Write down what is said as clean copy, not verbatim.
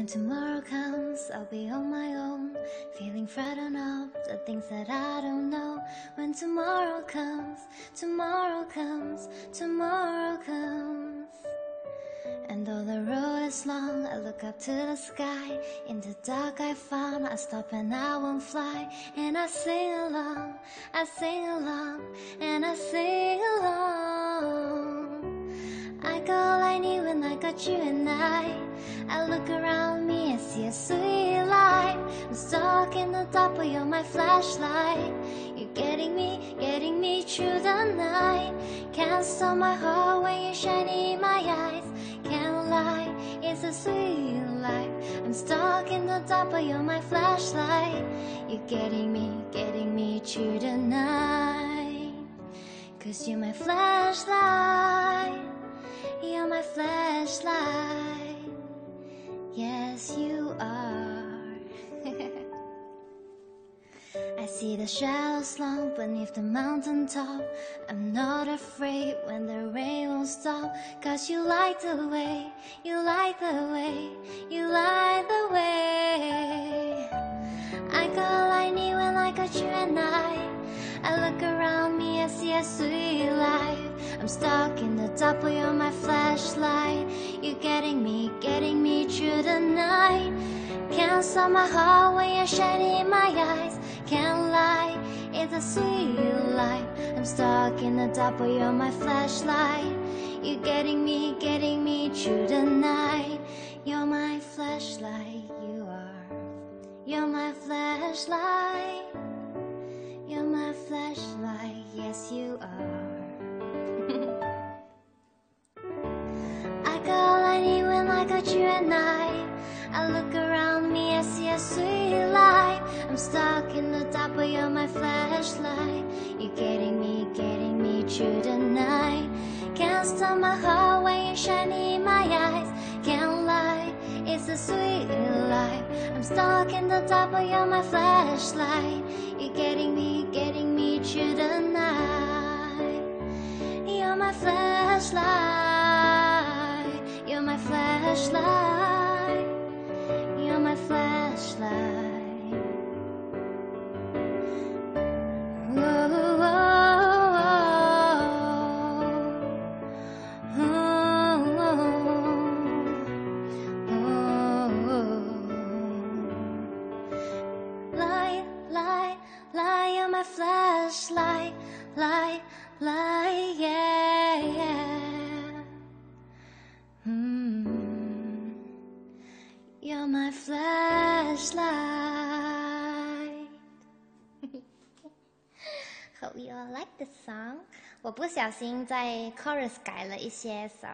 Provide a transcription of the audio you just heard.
When tomorrow comes, I'll be on my own, feeling frightened of the things that I don't know. When tomorrow comes, tomorrow comes, tomorrow comes. And though the road is long, I look up to the sky. In the dark I found, I stop and I won't fly. And I sing along, I sing along, and I sing along. I got all I need when I got you and I look around me and see a sweet light. I'm stuck in the dark, but you're my flashlight. You're getting me through the night. Can't stop my heart when you shine in my eyes. Can't lie, it's a sweet life. I'm stuck in the dark, but you're my flashlight. You're getting me through the night. 'Cause you're my flashlight. You're my flashlight. Yes, you are. I see the shadows long beneath the mountain top. I'm not afraid when the rain won't stop. 'Cause you light the way, you light the way, you light the way. I got all I need when I got you and I look around me and see a sweet life. I'm stuck in the dark, but you're my flashlight. You're getting me through the night. Can't stop my heart when you're shining in my eyes. Can't lie, it's a sweet life. I'm stuck in the dark, but you're my flashlight. You're getting me through the night. You're my flashlight, you are. You're my flashlight. You're my flashlight, yes you are. I got all I need when I got you and I look around me and see a sweet light. I'm stuck in the dark, but you're my flashlight. You're getting me through the night. Can't stop my heart when you shine in my eyes. Can't lie, it's a sweet life. I'm stuck in the dark, but you're my flashlight. You're getting me through the night. You're my flashlight. You're my flashlight. You're my flashlight. Whoa, whoa, Light, light, light, you're my flashlight. Light, light, yeah, yeah. You're my flashlight. Hope you all like the song. 我不小心在 chorus 改了一些，so